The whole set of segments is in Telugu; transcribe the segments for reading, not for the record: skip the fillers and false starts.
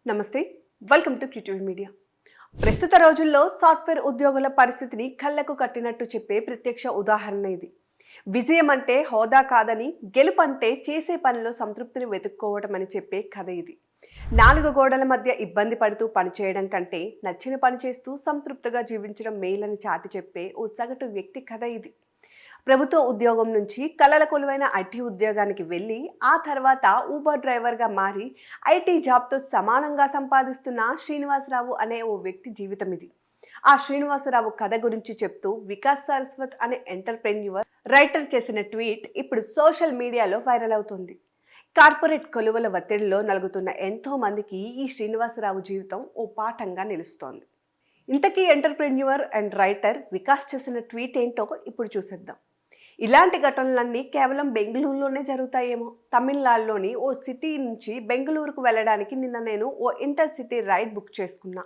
నమస్తే, వెల్కమ్ టు క్రియేటివ్ మీడియా. ప్రస్తుత రోజుల్లో సాఫ్ట్వేర్ ఉద్యోగుల పరిస్థితిని కళ్ళకు కట్టినట్టు చెప్పే ప్రత్యక్ష ఉదాహరణ ఇది. విజయం అంటే హోదా కాదని, గెలుపు అంటే చేసే పనిలో సంతృప్తిని వెతుక్కోవటం అని చెప్పే కథ ఇది. నాలుగు గోడల మధ్య ఇబ్బంది పడుతూ పనిచేయడం కంటే నచ్చిన పని చేస్తూ సంతృప్తిగా జీవించడం మేలని చాటి చెప్పే ఓ సగటు వ్యక్తి కథ ఇది. ప్రభుత్వ ఉద్యోగం నుంచి కలల కొలువైన ఐటీ ఉద్యోగానికి వెళ్ళి ఆ తర్వాత ఊబర్ డ్రైవర్గా మారి ఐటీ జాబ్తో సమానంగా సంపాదిస్తున్న శ్రీనివాసరావు అనే ఓ వ్యక్తి జీవితం ఇది. ఆ శ్రీనివాసరావు కథ గురించి చెప్తూ వికాస్ సరస్వత్ అనే ఎంటర్ప్రెన్యూర్ రైటర్ చేసిన ట్వీట్ ఇప్పుడు సోషల్ మీడియాలో వైరల్ అవుతుంది. కార్పొరేట్ కొలువల ఒత్తిడిలో నలుగుతున్న ఎంతో మందికి ఈ శ్రీనివాసరావు జీవితం ఓ పాఠంగా నిలుస్తోంది. ఇంతకీ ఎంటర్ప్రెన్యూర్ అండ్ రైటర్ వికాస్ చేసిన ట్వీట్ ఏంటో ఇప్పుడు చూసేద్దాం. ఇలాంటి ఘటనలన్నీ కేవలం బెంగళూరులోనే జరుగుతాయేమో. తమిళనాడులోని ఓ సిటీ నుంచి బెంగళూరుకు వెళ్ళడానికి నిన్న నేను ఓ ఇంటర్ సిటీ రైడ్ బుక్ చేసుకున్నా.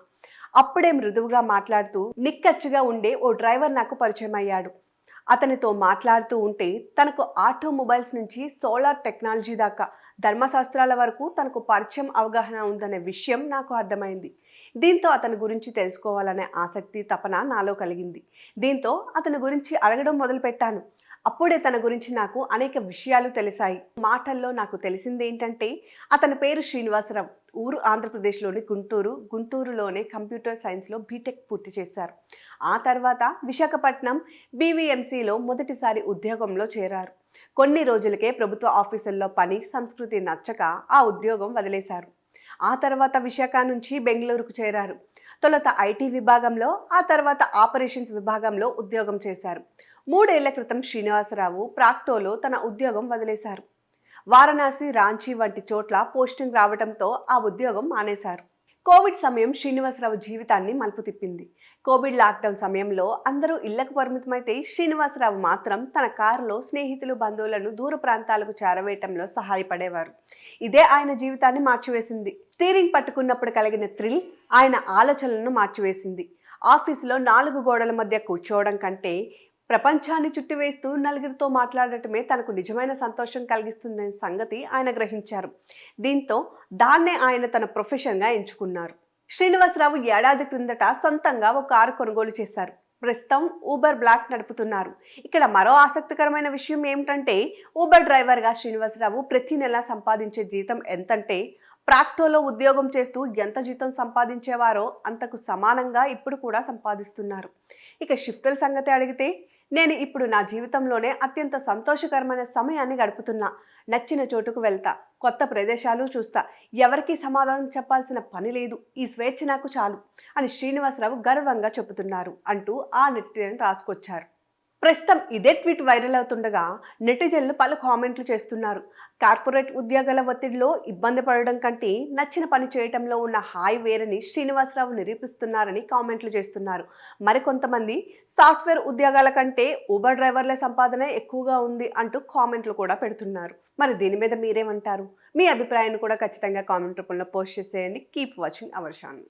అప్పుడే మృదువుగా మాట్లాడుతూ నిక్కచ్చిగా ఉండే ఓ డ్రైవర్ నాకు పరిచయం అయ్యాడు. అతనితో మాట్లాడుతూ ఉంటే తనకు ఆటోమొబైల్స్ నుంచి సోలార్ టెక్నాలజీ దాకా ధర్మశాస్త్రాల వరకు తనకు పరిచయం అవగాహన ఉందనే విషయం నాకు అర్థమైంది. దీంతో అతని గురించి తెలుసుకోవాలనే ఆసక్తి తపన నాలో కలిగింది. దీంతో అతని గురించి అడగడం మొదలుపెట్టాను. అప్పుడే తన గురించి నాకు అనేక విషయాలు తెలిసాయి. మాటల్లో నాకు తెలిసింది ఏంటంటే అతని పేరు శ్రీనివాసరావు. ఊరు ఆంధ్రప్రదేశ్లోని గుంటూరులోనే కంప్యూటర్ సైన్స్లో బీటెక్ పూర్తి చేశారు. ఆ తర్వాత విశాఖపట్నం బీవీఎంసీలో మొదటిసారి ఉద్యోగంలో చేరారు. కొన్ని రోజులకే ప్రభుత్వ ఆఫీసుల్లో పని సంస్కృతి నచ్చక ఆ ఉద్యోగం వదిలేశారు. ఆ తర్వాత విశాఖ నుంచి బెంగళూరుకు చేరారు. తొలుత ఐటీ విభాగంలో, ఆ తర్వాత ఆపరేషన్స్ విభాగంలో ఉద్యోగం చేశారు. 3 ఏళ్ల క్రితం శ్రీనివాసరావు ప్రాక్టోలో తన ఉద్యోగం వదిలేశారు. వారణాసి, రాంచీ వంటి చోట్ల పోస్టింగ్ రావడంతో ఆ ఉద్యోగం మానేశారు. కోవిడ్ సమయం శ్రీనివాసరావు జీవితాన్ని మలుపు తిప్పింది. కోవిడ్ లాక్డౌన్ సమయంలో అందరూ ఇళ్లకు పరిమితమైతే శ్రీనివాసరావు మాత్రం తన కారులో స్నేహితులు, బంధువులను దూర ప్రాంతాలకు చేరవేయటంలో సహాయపడేవారు. ఇదే ఆయన జీవితాన్ని మార్చివేసింది. స్టీరింగ్ పట్టుకున్నప్పుడు కలిగిన థ్రిల్ ఆయన ఆలోచనలను మార్చివేసింది. ఆఫీసులో 4 గోడల మధ్య కూర్చోవడం కంటే ప్రపంచాన్ని చుట్టివేస్తూ నలుగురితో మాట్లాడటమే తనకు నిజమైన సంతోషం కలిగిస్తుందనే సంగతి ఆయన గ్రహించారు. దీంతో దాన్నే ఆయన తన ప్రొఫెషన్గా ఎంచుకున్నారు. శ్రీనివాసరావు ఏడాది క్రిందట సొంతంగా ఒక కారు కొనుగోలు చేశారు. ప్రస్తుతం ఊబర్ బ్లాక్ నడుపుతున్నారు. ఇక్కడ మరో ఆసక్తికరమైన విషయం ఏమిటంటే ఊబర్ డ్రైవర్గా శ్రీనివాసరావు ప్రతి నెల సంపాదించే జీతం ఎంతంటే ప్రాక్టోలో ఉద్యోగం చేస్తూ ఎంత జీతం సంపాదించేవారో అంతకు సమానంగా ఇప్పుడు కూడా సంపాదిస్తున్నారు. ఇక షిఫ్టుల సంగతి అడిగితే నేను ఇప్పుడు నా జీవితంలోనే అత్యంత సంతోషకరమైన సమయాన్ని గడుపుతున్నా. నచ్చిన చోటుకు వెళ్తా, కొత్త ప్రదేశాలు చూస్తా, ఎవరికీ సమాధానం చెప్పాల్సిన పని లేదు. ఈ స్వేచ్ఛ నాకు చాలు అని శ్రీనివాసరావు గర్వంగా చెబుతున్నారు అంటూ ఆ నెటిజన్ రాసుకొచ్చారు. ప్రస్తుతం ఇదే ట్వీట్ వైరల్ అవుతుండగా నెటిజన్లు పలు కామెంట్లు చేస్తున్నారు. కార్పొరేట్ ఉద్యోగాల ఒత్తిడిలో ఇబ్బంది పడడం కంటే నచ్చిన పని చేయటంలో ఉన్న హాయి వేరని శ్రీనివాసరావు నిరూపిస్తున్నారని కామెంట్లు చేస్తున్నారు. మరికొంతమంది సాఫ్ట్వేర్ ఉద్యోగాల కంటే ఊబర్ డ్రైవర్ల సంపాదన ఎక్కువగా ఉంది అంటూ కామెంట్లు కూడా పెడుతున్నారు. మరి దీని మీద మీరేమంటారు? మీ అభిప్రాయాన్ని కూడా ఖచ్చితంగా కామెంట్ రూపంలో పోస్ట్ చేసేయండి. Keep watching our channel.